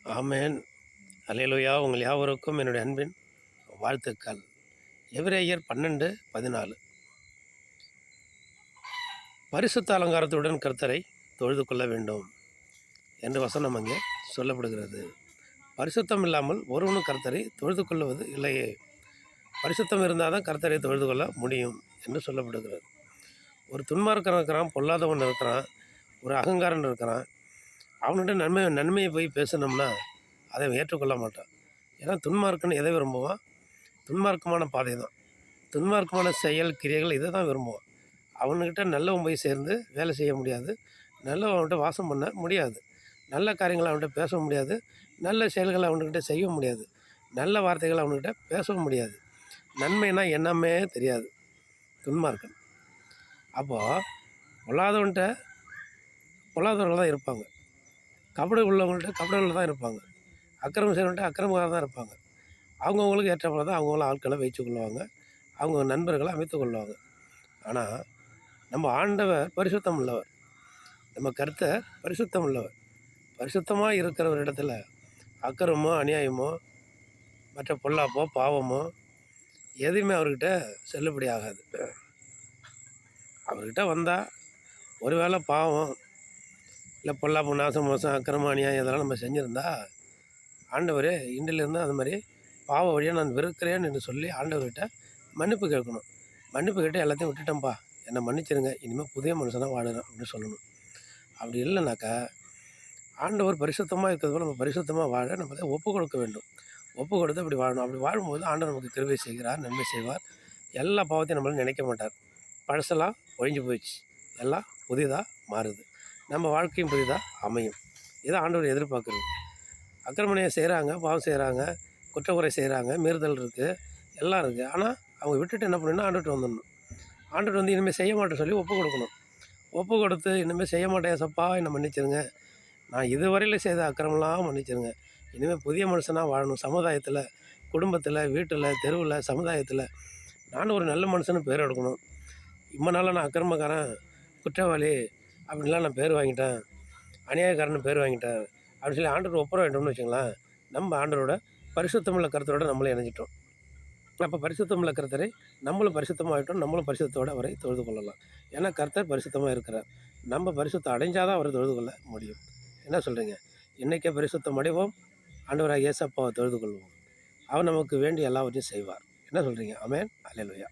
ஆமென். அல்லேலூயா. உங்கள் யாவருக்கும் என்னுடைய அன்பின் வாழ்த்துக்கள். எபிரேயர் 12:14 பரிசுத்த அலங்காரத்துடன் கர்த்தரை தொழுது கொள்ள வேண்டும் என்று வசனம் அங்கே சொல்லப்படுகிறது. பரிசுத்தம் இல்லாமல் ஒருவனும் கர்த்தரை தொழுது கொள்வது இல்லையே. பரிசுத்தம் இருந்தால் தான் கர்த்தரை தொழுது கொள்ள முடியும் என்று சொல்லப்படுகிறது. ஒரு துன்மார்க்கன் இருக்கிறான், பொல்லாதவன் இருக்கிறான், ஒரு அகங்காரன் இருக்கிறான். அவன்கிட்ட நன்மையை போய் பேசணும்னா அதை ஏற்றுக்கொள்ள மாட்டான். ஏன்னா துன்மார்க்கன் எதை விரும்புவான்? துன்மார்க்கமான பாதை தான், துன்மார்க்கமான செயல் கிரியைகள் இதை தான் விரும்புவான். அவன்கிட்ட நல்லவன் போய் சேர்ந்து வேலை செய்ய முடியாது, நல்லவன் அவன்கிட்ட வாசம் பண்ண முடியாது, நல்ல காரியங்களை அவன்கிட்ட பேச முடியாது, நல்ல செயல்களை அவன்கிட்ட செய்ய முடியாது, நல்ல வார்த்தைகளை அவன்கிட்ட பேசவும் முடியாது. நன்மைனா என்னமே தெரியாது துன்மார்க்கன். அப்போது பொல்லாதவர்கள் தான் இருப்பாங்க, கபடு உள்ளவங்கள்ட்ட கபடுகள் தான் இருப்பாங்க, அக்கிரமம் செய்கிறவங்கள்ட்ட அக்கிரமக்காரர் தான் இருப்பாங்க. அவங்கவுங்களுக்கு ஏற்ற போல தான் அவங்கவுங்கள ஆட்களை வைத்து கொள்வாங்க, அவங்க நண்பர்களை அமைத்து கொள்வாங்க. ஆனால் நம்ம ஆண்டவர் பரிசுத்தம் உள்ளவர், நம்ம கர்த்தர் பரிசுத்தம் உள்ளவர். பரிசுத்தமாக இருக்கிற ஒரு இடத்துல அக்கிரமோ அநியாயமோ மற்ற பொல்லாப்போ பாவமோ எதுவுமே அவர்கிட்ட செல்லுபடி ஆகாது. அவர்கிட்ட வந்தால் ஒருவேளை பாவம் இல்லை பொல்லாப்பு நாசம் மோசம் அக்கிரமம் அநியாயம் இதெல்லாம் நம்ம செஞ்சுருந்தா ஆண்டவரே இன்றிலிருந்து அது மாதிரி பாவ வழியாக நான் வெறுக்கிறேன் என்று சொல்லி ஆண்டவர்கிட்ட மன்னிப்பு கேட்கணும். மன்னிப்பு கேட்டு எல்லாத்தையும் விட்டுட்டேன்ப்பா, என்னை மன்னிச்சிருங்க, இனிமேல் புதிய மனுஷனாக வாழுறேன் அப்படின்னு சொல்லணும். அப்படி இல்லைனாக்கா ஆண்டவர் பரிசுத்தமாக இருக்கிறது போல் நம்ம பரிசுத்தமாக வாழ நம்ம தான் ஒப்பு கொடுக்க வேண்டும். ஒப்பு கொடுத்து அப்படி வாழணும். அப்படி வாழும்போது ஆண்டவர் நமக்கு கிருபை செய்கிறார், நன்மை செய்வார். எல்லா பாவத்தையும் நம்மளால் நினைக்க மாட்டார். பழசெல்லாம் ஒழிஞ்சு போயிடுச்சு, எல்லாம் புதிதாக மாறுது, நம்ம வாழ்க்கையும் புதிதாக அமையும். இதை ஆண்டவர் எதிர்பார்க்குறது. அக்கிரமணியை செய்கிறாங்க, பாவம் செய்கிறாங்க, குற்றக்குறை செய்கிறாங்க, மீறுதல் இருக்குது, எல்லாம் இருக்குது. ஆனால் அவங்க விட்டுட்டு என்ன பண்ணணும்னா ஆண்டுகிட்டு வந்துடணும். ஆண்டுகிட்டு வந்து இனிமேல் செய்ய மாட்டேன்னு சொல்லி ஒப்பு கொடுக்கணும். ஒப்பு கொடுத்து இனிமேல் செய்ய மாட்டேன் சப்பா, என்னை மன்னிச்சிருங்க, நான் இதுவரையில் செய்த அக்கிரமெல்லாம் மன்னிச்சிருங்க, இனிமேல் புதிய மனுஷனாக வாழணும், சமுதாயத்தில் குடும்பத்தில் வீட்டில் தெருவில் சமுதாயத்தில் நானும் ஒரு நல்ல மனுஷன்னு பேர் எடுக்கணும். இம்ம நாளாக நான் அக்கிரமக்காரன் குற்றவாளி அப்படின்லாம் நான் பேர் வாங்கிட்டேன், அநியாயக்காரன்னு பேர் வாங்கிட்டேன் அப்படின்னு சொல்லி ஆண்டவர் ஒப்புற வேண்டும்னு வச்சுங்களேன். நம்ம ஆண்டவரோட பரிசுத்தமுள்ள கருத்தரோட நம்மளும் இணைஞ்சிட்டோம். அப்போ பரிசுத்தமுள்ள கர்த்தரை நம்மளும் பரிசுத்தமாகிட்டோம், நம்மளும் பரிசுத்தோடு அவரை தொழுது கொள்ளலாம். ஏன்னா கர்த்தர் பரிசுத்தமாக இருக்கிறார். நம்ம பரிசுத்தம் அடைஞ்சால் தான் அவரை தொழுது கொள்ள முடியும். என்ன சொல்கிறீங்க? இன்றைக்கே பரிசுத்தம் அடைவோம், ஆண்டவராக இயேசப்பாவை தொழுது கொள்வோம். அவர் நமக்கு வேண்டிய எல்லாவற்றையும் செய்வார். என்ன சொல்கிறீங்க? ஆமென். அல்லேலூயா.